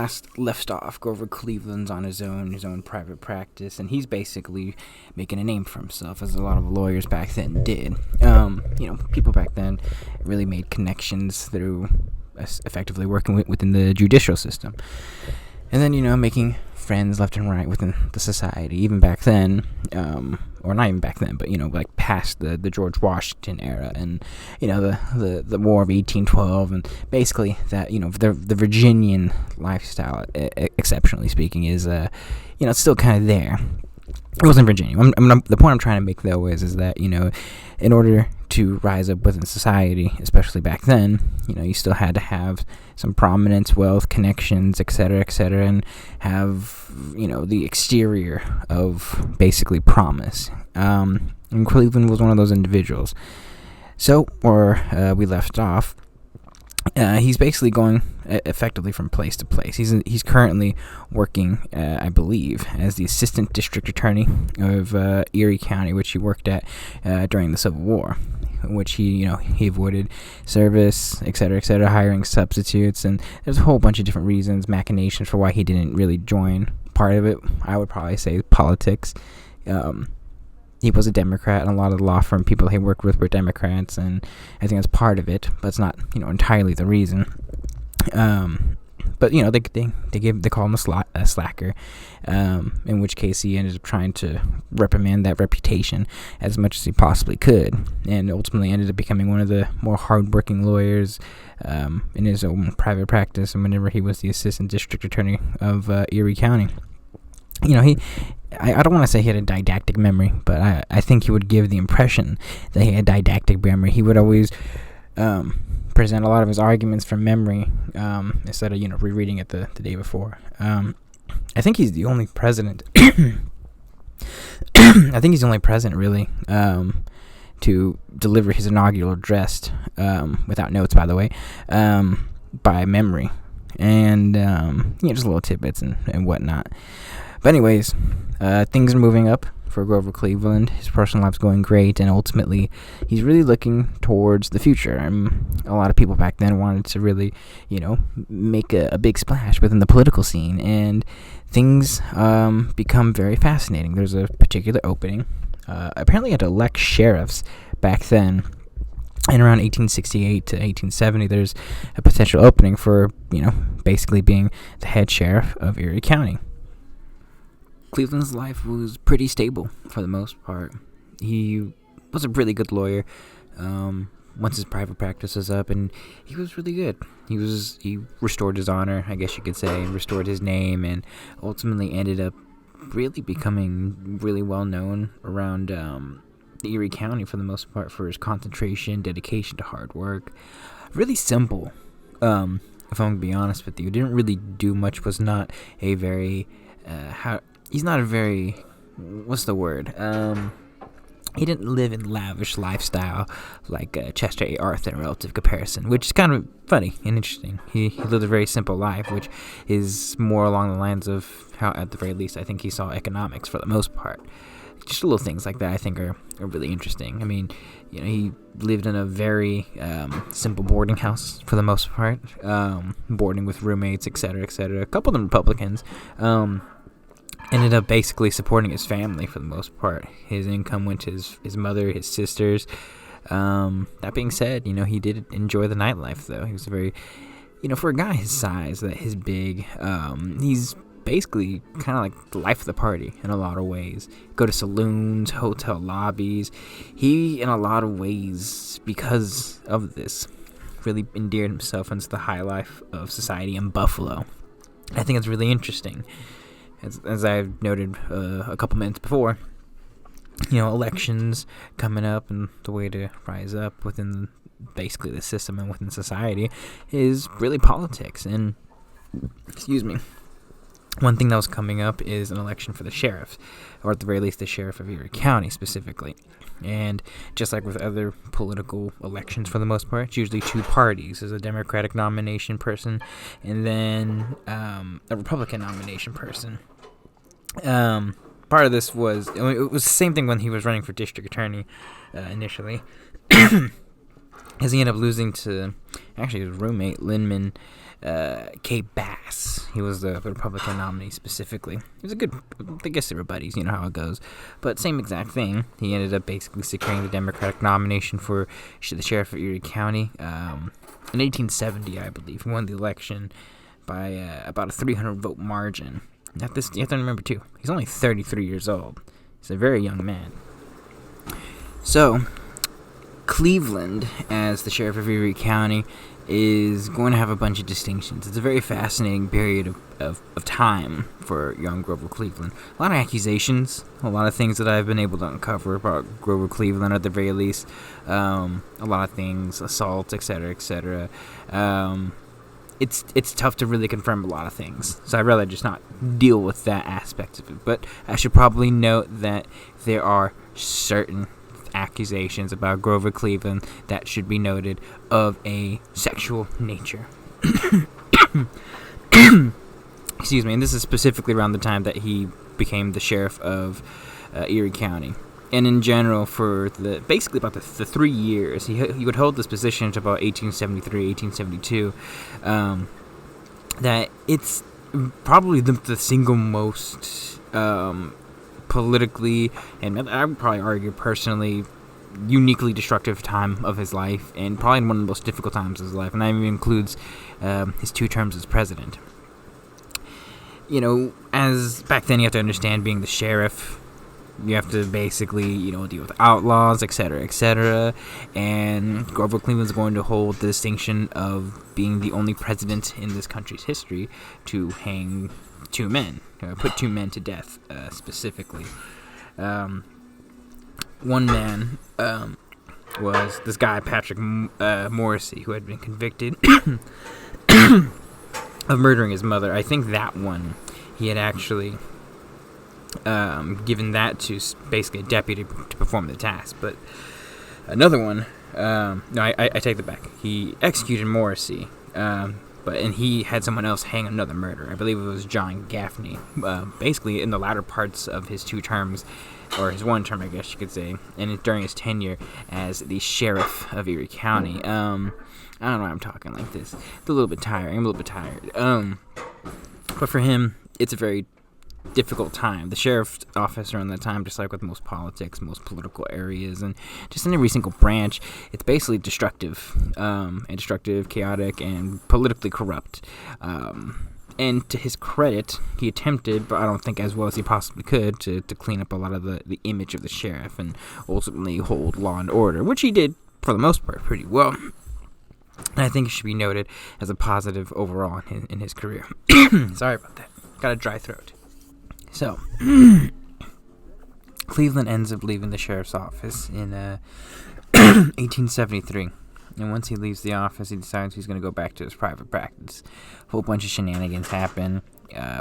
last left off, Grover Cleveland's on his own private practice, and he's basically making a name for himself, as a lot of lawyers back then did. People back then really made connections through effectively working within the judicial system. And then, making friends left and right within the society, even back then, or not even back then, but, like past the George Washington era and, the War of 1812, and basically that, the Virginian lifestyle, exceptionally speaking, is, it's still kind of there. It wasn't Virginia. The point I'm trying to make, though, is that, in order to rise up within society, especially back then, you still had to have some prominence, wealth, connections, etc., and have, the exterior of basically promise. And Cleveland was one of those individuals. So, where we left off, he's basically going effectively from place to place. He's currently working, I believe, as the assistant district attorney of Erie County, which he worked at during the Civil War, in which he avoided service, etc., hiring substitutes, and there's a whole bunch of different reasons, machinations for why he didn't really join. Part of it, I would probably say, politics. He was a Democrat, and a lot of the law firm people he worked with were Democrats, and I think that's part of it, but it's not, entirely the reason. But they call him a slacker, in which case he ended up trying to reprimand that reputation as much as he possibly could, and ultimately ended up becoming one of the more hardworking lawyers in his own private practice, and whenever he was the assistant district attorney of Erie County. I don't want to say he had a didactic memory, but I think he would give the impression that he had didactic memory. He would always present a lot of his arguments from memory instead of, rereading it the day before. I think he's the only president. I think he's the only president, really, to deliver his inaugural address without notes, by the way, by memory. And, just little tidbits and whatnot. But anyways, things are moving up for Grover Cleveland. His personal life's going great, and ultimately, he's really looking towards the future. A lot of people back then wanted to really, make a big splash within the political scene, and things become very fascinating. There's a particular opening. Apparently, had to elect sheriffs back then. And around 1868 to 1870, there's a potential opening for, basically being the head sheriff of Erie County. Cleveland's life was pretty stable for the most part. He was a really good lawyer once his private practice was up, and he was really good. He restored his honor, I guess you could say, and restored his name, and ultimately ended up really becoming really well known around Erie County for the most part for his concentration, dedication to hard work. Really simple, if I'm going to be honest with you. Didn't really do much, was not a very, he's not a very, what's the word? He didn't live in lavish lifestyle like Chester A. Arthur in relative comparison, which is kind of funny and interesting. He lived a very simple life, which is more along the lines of how, at the very least, I think he saw economics for the most part. Just little things like that I think are really interesting. I mean, he lived in a very simple boarding house for the most part, boarding with roommates, etc., etc. A couple of them Republicans. Ended up basically supporting his family for the most part. His income went to his mother, his sisters. That being said, he did enjoy the nightlife, though. He was a very, for a guy his size, his big, he's basically kind of like the life of the party in a lot of ways. Go to saloons, hotel lobbies. He, in a lot of ways, because of this, really endeared himself into the high life of society in Buffalo. I think it's really interesting. As I've noted a couple minutes before, elections coming up, and the way to rise up within basically the system and within society is really politics. And, one thing that was coming up is an election for the sheriff, or at the very least the sheriff of Erie County specifically. And just like with other political elections for the most part, it's usually two parties. There's a Democratic nomination person and then a Republican nomination person. Part of this was, it was the same thing when he was running for district attorney initially. As he ended up losing to actually his roommate, Lyndon K. Bass. He was the Republican nominee specifically. He was a good, I guess they were buddies, you know how it goes. But same exact thing. He ended up basically securing the Democratic nomination for the sheriff of Erie County. In 1870, I believe, he won the election by about a 300-vote margin. You have to remember, too, he's only 33 years old. He's a very young man. So, Cleveland, as the sheriff of Erie County, is going to have a bunch of distinctions. It's a very fascinating period of time for young Grover Cleveland. A lot of accusations, a lot of things that I've been able to uncover about Grover Cleveland at the very least. A lot of things, assaults, etc., etc. It's tough to really confirm a lot of things, so I'd rather just not deal with that aspect of it. But I should probably note that there are certain accusations about Grover Cleveland that should be noted of a sexual nature. Excuse me, and this is specifically around the time that he became the sheriff of Erie County. And in general, for basically about the 3 years, he would hold this position until about 1873, 1872, that it's probably the single most politically, and I would probably argue personally, uniquely destructive time of his life, and probably one of the most difficult times of his life, and that even includes his 2 terms as president. You know, as back then you have to understand, being the sheriff, you have to basically, you know, deal with outlaws, etc., etc., and Grover Cleveland's going to hold the distinction of being the only president in this country's history to hang 2 men, put 2 men to death, specifically. One man was this guy, Patrick Morrissey, who had been convicted of murdering his mother. I think that one, he had actually given that to basically a deputy to perform the task. But another one, no, I take that back. He executed Morrissey, and he had someone else hang another murderer. I believe it was John Gaffney. Basically, in the latter parts of his 2 terms, or his 1 term, I guess you could say, and during his tenure as the sheriff of Erie County. I don't know why I'm talking like this. It's a little bit tired. I'm a little bit tired. But for him, it's a very difficult time. The sheriff's office around that time, just like with most politics, most political areas, and just in every single branch, it's basically destructive, chaotic, and politically corrupt. And to his credit, he attempted, but I don't think as well as he possibly could, to clean up a lot of the image of the sheriff and ultimately hold law and order, which he did, for the most part, pretty well. And I think it should be noted as a positive overall in his career. Sorry about that. Got a dry throat. So, Cleveland ends up leaving the sheriff's office in 1873. And once he leaves the office, he decides he's going to go back to his private practice. A whole bunch of shenanigans happen.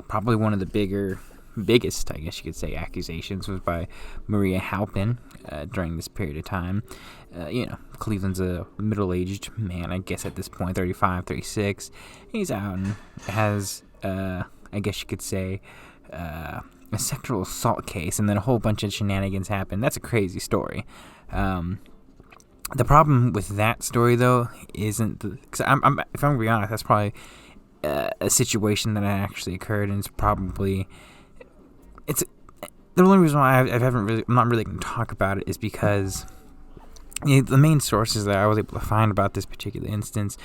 Probably one of the biggest, I guess you could say, accusations was by Maria Halpin during this period of time. Cleveland's a middle-aged man, I guess at this point, 35, 36. He's out and has, I guess you could say, a sexual assault case, and then a whole bunch of shenanigans happen. That's a crazy story. The problem with that story, though, isn't because if I'm gonna be honest, that's probably a situation that actually occurred, and it's the only reason why I'm not really going to talk about it is because the main sources that I was able to find about this particular instance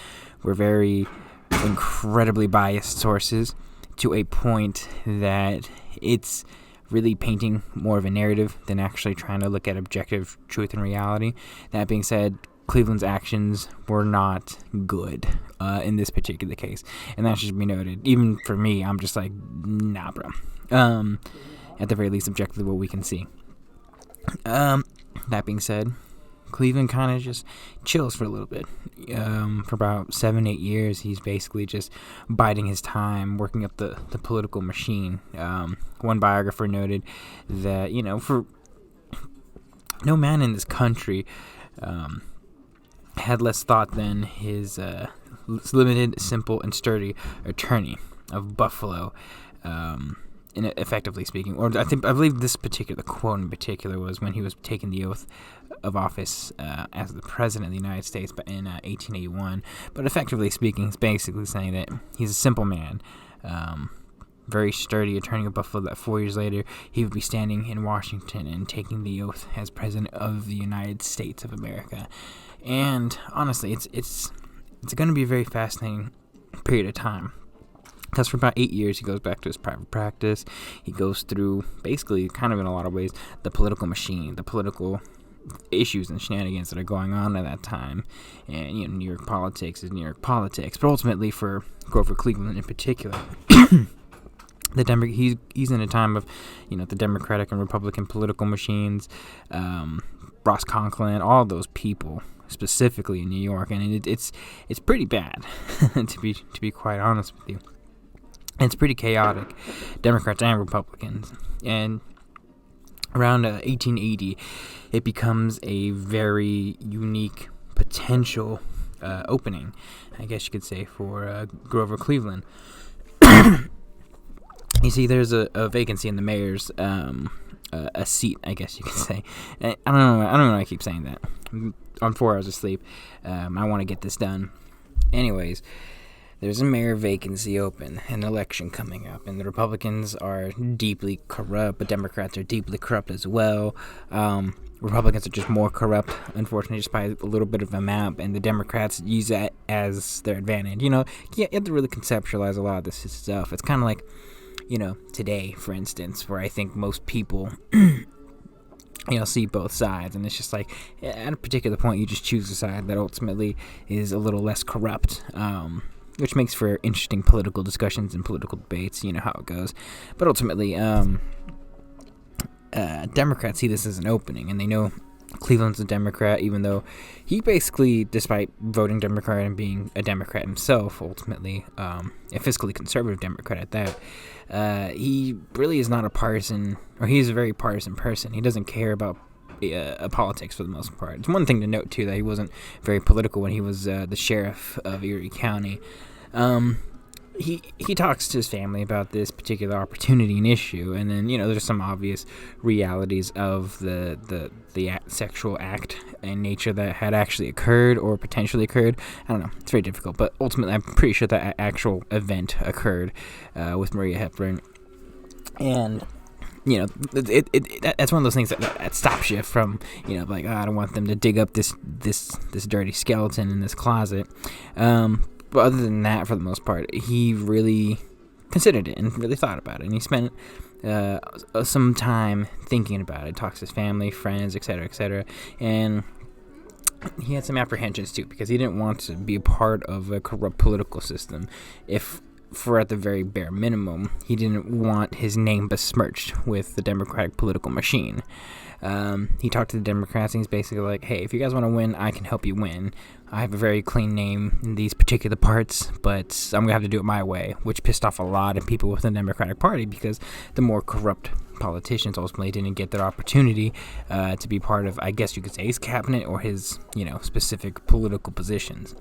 were very incredibly biased sources, to a point that it's really painting more of a narrative than actually trying to look at objective truth and reality. That being said, Cleveland's actions were not good in this particular case, and that should be noted. Even for me, I'm just like, nah, bro. At the very least, objectively, what we can see. That being said, Cleveland kind of just chills for a little bit. For about 7-8 years, he's basically just biding his time, working up the political machine. One biographer noted that, for no man in this country had less thought than his limited, simple, and sturdy attorney of Buffalo, effectively speaking, or I believe this particular quote in particular was when he was taking the oath of office as the president of the United States in 1881. But effectively speaking, he's basically saying that he's a simple man, very sturdy attorney of Buffalo, that 4 years later he would be standing in Washington and taking the oath as president of the United States of America. And honestly, it's going to be a very fascinating period of time. Because for about 8 years, he goes back to his private practice. He goes through, basically, kind of in a lot of ways, the political machine, the political issues and shenanigans that are going on at that time. And, New York politics is New York politics. But ultimately, for Grover Cleveland in particular, he's in a time of, the Democratic and Republican political machines, Ross Conklin, all those people, specifically in New York. And it's pretty bad, to be quite honest with you. It's pretty chaotic, Democrats and Republicans. And around 1880, it becomes a very unique potential opening, I guess you could say, for Grover Cleveland. You see, there's a vacancy in the mayor's a seat, I guess you could say. I don't know why I keep saying that. I'm on 4 hours of sleep. I want to get this done. Anyways, there's a mayor vacancy open, an election coming up, and the Republicans are deeply corrupt, but Democrats are deeply corrupt as well. Republicans are just more corrupt, unfortunately, just by a little bit of a map, and the Democrats use that as their advantage. You have to really conceptualize a lot of this stuff. It's kind of like, today, for instance, where I think most people see both sides, and it's just like, at a particular point, you just choose a side that ultimately is a little less corrupt, which makes for interesting political discussions and political debates. You know how it goes. But ultimately, Democrats see this as an opening, and they know Cleveland's a Democrat, even though he basically, despite voting Democrat and being a Democrat himself, ultimately, a fiscally conservative Democrat at that, he really is not a partisan, or he's a very partisan person. He doesn't care about politics for the most part. It's one thing to note, too, that he wasn't very political when he was the sheriff of Erie County. He talks to his family about this particular opportunity and issue, and then there's some obvious realities of the sexual act and nature that had actually occurred or potentially occurred. I don't know, it's very difficult, but ultimately I'm pretty sure that actual event occurred with Maria Hepburn. And that's one of those things that stops you from, like, I don't want them to dig up this dirty skeleton in this closet. But other than that, for the most part, he really considered it and really thought about it. And he spent some time thinking about it, talks to his family, friends, etc., etc. And he had some apprehensions, too, because he didn't want to be a part of a corrupt political system. For at the very bare minimum, he didn't want his name besmirched with the Democratic political machine. He talked to the Democrats, and he's basically like, hey, if you guys want to win, I can help you win. I have a very clean name in these particular parts, but I'm going to have to do it my way, which pissed off a lot of people within the Democratic Party, because the more corrupt politicians ultimately didn't get their opportunity to be part of, I guess you could say, his cabinet or his, specific political positions.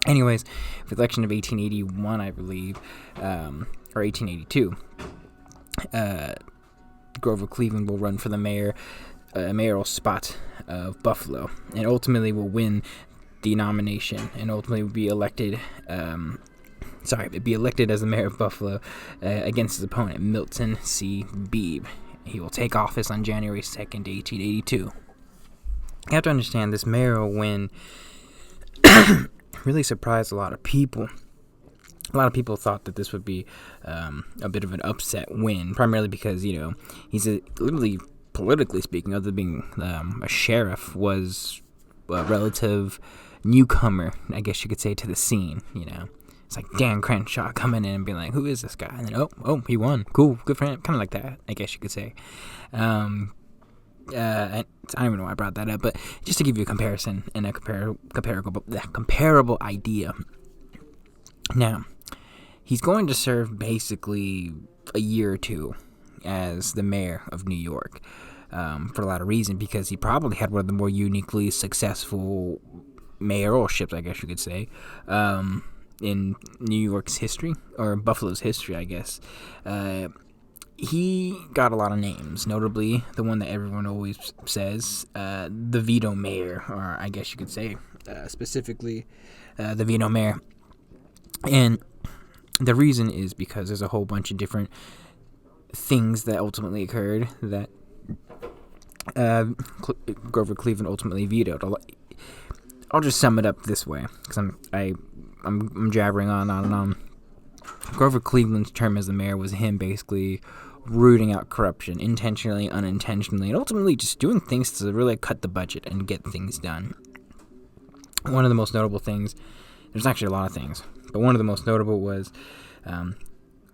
Anyways, for the election of 1881, I believe, or 1882, Grover Cleveland will run for the mayoral spot of Buffalo, and ultimately will win the nomination, and ultimately will be elected. Be elected as the mayor of Buffalo against his opponent, Milton C. Beebe. He will take office on January 2nd, 1882. You have to understand, this mayoral win really surprised a lot of people. A lot of people thought that this would be a bit of an upset win, primarily because, he's literally, politically speaking, other than being a sheriff, was a relative newcomer, I guess you could say, to the scene, It's like Dan Crenshaw coming in and being like, who is this guy? And then, oh, he won. Cool, good for him. Kind of like that, I guess you could say. I don't even know why I brought that up, but just to give you a comparison and a comparable idea. Now, he's going to serve basically a year or two as the mayor of New York for a lot of reasons, because he probably had one of the more uniquely successful mayoralships, I guess you could say, in New York's history, or Buffalo's history, I guess. He got a lot of names, notably the one that everyone always says, the Veto Mayor, or I guess you could say, specifically, the Veto Mayor. And the reason is because there's a whole bunch of different things that ultimately occurred that Grover Cleveland ultimately vetoed. I'll just sum it up this way, because I'm jabbering on and on. Grover Cleveland's term as the mayor was him basically rooting out corruption, intentionally, unintentionally, and ultimately just doing things to really cut the budget and get things done. One of the most notable things, there's actually a lot of things, but one of the most notable was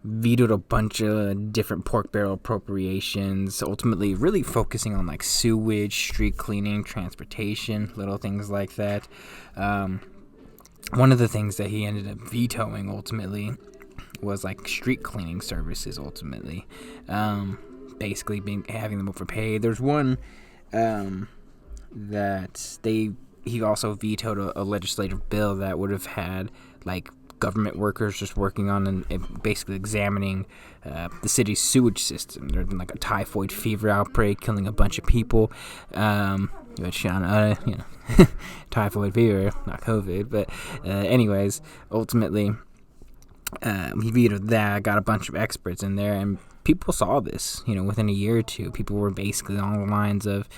vetoed a bunch of different pork barrel appropriations, ultimately really focusing on like sewage, street cleaning, transportation, little things like that. One of the things that he ended up vetoing ultimately was like street cleaning services ultimately, basically having them overpaid. There's one that he also vetoed a legislative bill that would have had like government workers just working on and basically examining the city's sewage system. There'd been like a typhoid fever outbreak killing a bunch of people, which typhoid fever, not COVID, but anyways, ultimately he vetoed that, got a bunch of experts in there, and people saw this, within a year or two. People were basically on the lines of,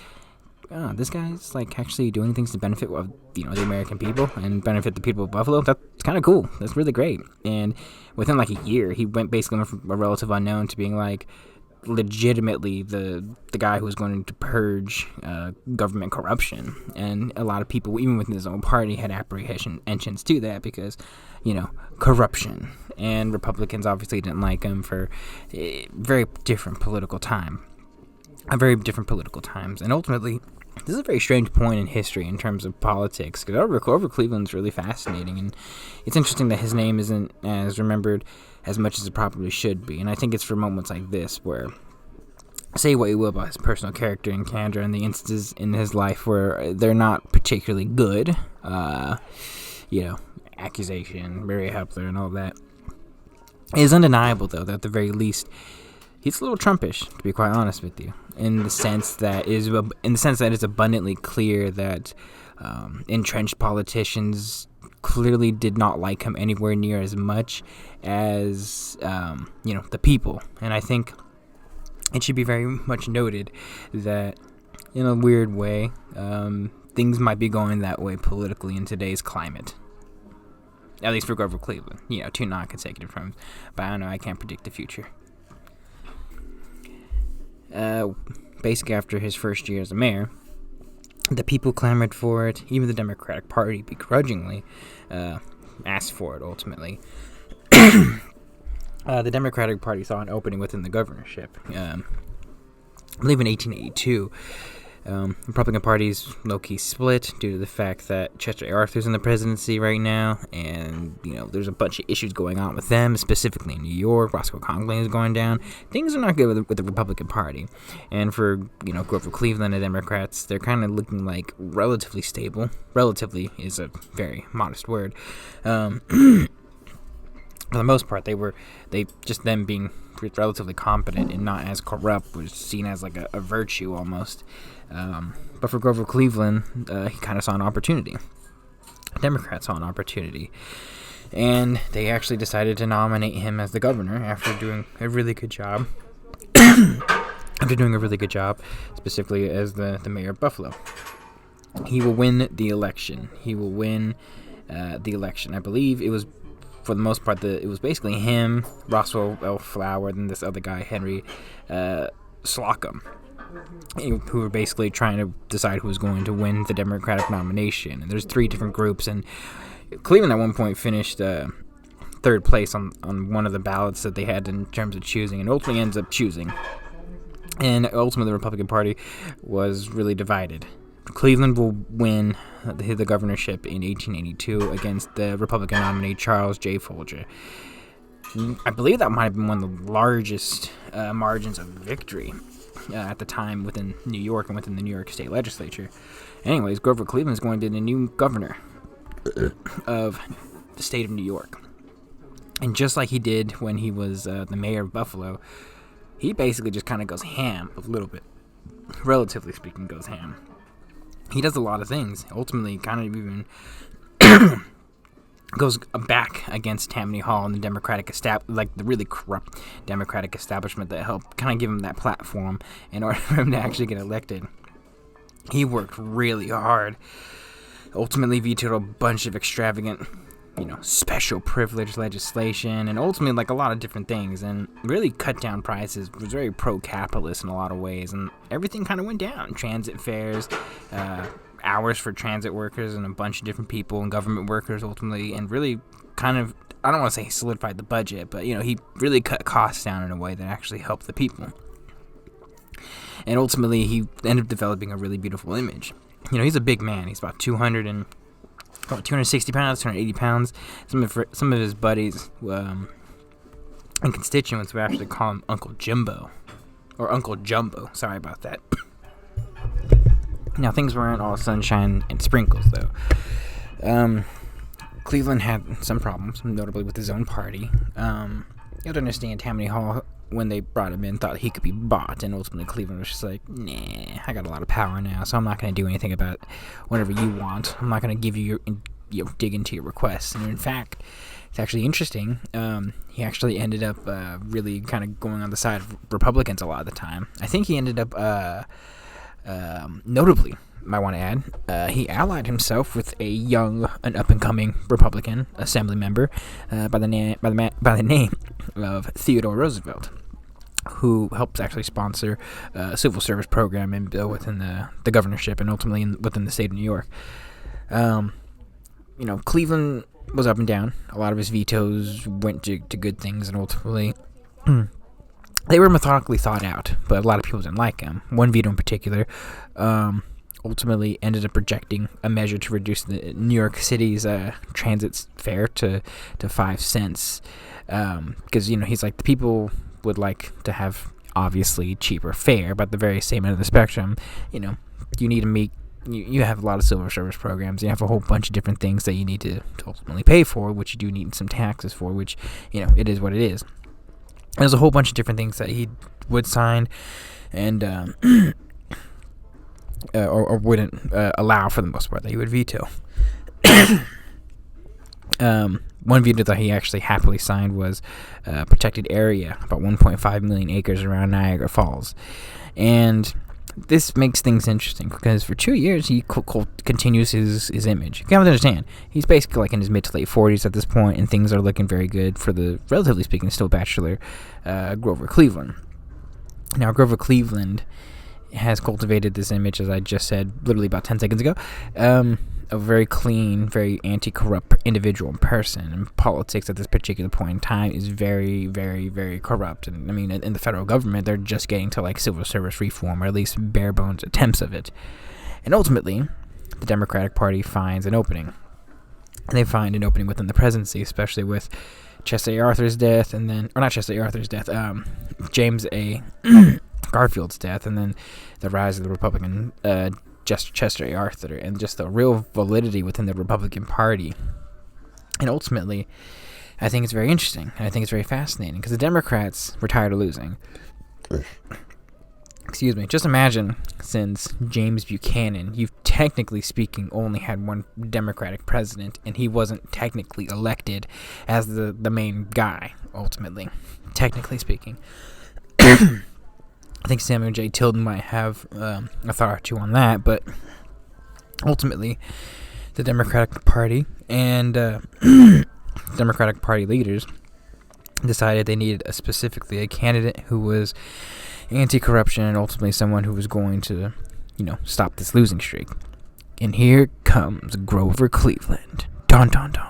this guy's like actually doing things to benefit the American people and benefit the people of Buffalo. That's kind of cool. That's really great. And within like a year, he went from a relative unknown to being like legitimately the guy who was going to purge government corruption. And a lot of people, even within his own party, had apprehensions to that because, corruption. And Republicans obviously didn't like him for a very different political times. And ultimately, this is a very strange point in history in terms of politics, because Grover Cleveland's really fascinating, and it's interesting that his name isn't as remembered as much as it probably should be. And I think it's for moments like this where, say what you will about his personal character and candor and the instances in his life where they're not particularly good, accusation, Mary Hepler and all that. It is undeniable, though, that at the very least, he's a little Trumpish, to be quite honest with you, in the sense that it's abundantly clear that entrenched politicians clearly did not like him anywhere near as much as the people. And I think it should be very much noted that, in a weird way, things might be going that way politically in today's climate. At least for Grover Cleveland, 2 non-consecutive terms. But I don't know, I can't predict the future. Basically after his first year as a mayor, the people clamored for it. Even the Democratic Party begrudgingly asked for it ultimately. The Democratic Party saw an opening within the governorship. I believe in 1882, Republican Party's low-key split due to the fact that Chester Arthur's in the presidency right now, and there's a bunch of issues going on with them, specifically in New York. Roscoe Conkling is going down. Things are not good with the Republican Party, and for Grover Cleveland and Democrats, they're kind of looking like relatively stable. Relatively is a very modest word. For the most part, them being relatively competent and not as corrupt was seen as like a virtue almost. But for Grover Cleveland, he kind of saw an opportunity. Democrats saw an opportunity. And they actually decided to nominate him as the governor after doing a really good job. Specifically as the mayor of Buffalo. He will win the election. I believe it was, for the most part, it was basically him, Roswell L. Flower, and this other guy, Henry Slocum, who were basically trying to decide who was going to win the Democratic nomination. And there's 3 different groups, and Cleveland at one point finished third place on one of the ballots that they had in terms of choosing, and ultimately ends up choosing. And ultimately, the Republican Party was really divided. Cleveland will win the governorship in 1882 against the Republican nominee Charles J. Folger. I believe that might have been one of the largest margins of victory at the time within New York and within the New York State Legislature. Anyways, Grover Cleveland is going to be the new governor of the state of New York. And just like he did when he was the mayor of Buffalo, he basically just kind of goes ham a little bit. Relatively speaking, goes ham. He does a lot of things. Ultimately, kind of even goes back against Tammany Hall and the Democratic the really corrupt Democratic establishment that helped kind of give him that platform in order for him to actually get elected. He worked really hard. Ultimately vetoed a bunch of extravagant, special privilege legislation, and ultimately like a lot of different things, and really cut down prices. Was very pro-capitalist in a lot of ways, and everything kind of went down. Transit fares, hours for transit workers, and a bunch of different people and government workers ultimately, and really kind of, I don't want to say solidified the budget, but he really cut costs down in a way that actually helped the people. And ultimately he ended up developing a really beautiful image. He's a big man. He's about 260 pounds, 280 pounds. Some of his buddies and constituents would actually call him Uncle Jimbo. Or Uncle Jumbo. Sorry about that. Now, things weren't all sunshine and sprinkles, though. Cleveland had some problems, notably with his own party. You have to understand, Tammany Hall, when they brought him in, thought he could be bought, and ultimately Cleveland was just like, nah, I got a lot of power now, so I'm not going to do anything about whatever you want. I'm not going to give you dig into your requests. And in fact, it's actually interesting. He actually ended up really kind of going on the side of Republicans a lot of the time. I think he ended up, notably, I want to add, he allied himself with an up-and-coming Republican assembly member by the name of Theodore Roosevelt, who helped actually sponsor a civil service program and bill within the governorship and ultimately within the state of New York. Cleveland was up and down. A lot of his vetoes went to good things, and ultimately they were methodically thought out, but a lot of people didn't like him. One veto in particular ultimately ended up rejecting a measure to reduce the New York City's transit fare to 5 cents. Because, he's like, the people would like to have, obviously, cheaper fare, but the very same end of the spectrum, you need to meet, you have a lot of civil service programs, you have a whole bunch of different things that you need to ultimately pay for, which you do need some taxes for, which, it is what it is. There's a whole bunch of different things that he would sign and, or wouldn't allow for the most part, that he would veto. One veto that he actually happily signed was a protected area, about 1.5 million acres around Niagara Falls. And this makes things interesting because for 2 years he continues his image. You have to understand, he's basically like in his mid to late 40s at this point, and things are looking very good for the, relatively speaking, still bachelor Grover Cleveland. Now, Grover Cleveland has cultivated this image, as I just said literally about 10 seconds ago, a very clean, very anti-corrupt individual and person. And politics at this particular point in time is very, very, very corrupt. And I mean, in the federal government, they're just getting to like civil service reform, or at least bare bones attempts of it. And ultimately, the Democratic Party finds an opening. They find an opening within the presidency, especially with Chester A. Arthur's death, and then, or not Chester A. Arthur's death, James A. Garfield's death, and then the rise of the Republican Chester A. Arthur, and just the real validity within the Republican Party. And ultimately, I think it's very interesting, and I think it's very fascinating, because the Democrats were tired of losing. Excuse me. Just imagine, since James Buchanan, you've technically speaking only had one Democratic president, and he wasn't technically elected as the main guy, ultimately, technically speaking. I think Samuel J. Tilden might have a thought or two on that, but ultimately, the Democratic Party and Democratic Party leaders decided they needed specifically a candidate who was anti-corruption and ultimately someone who was going to, stop this losing streak. And here comes Grover Cleveland. Dun dun dun.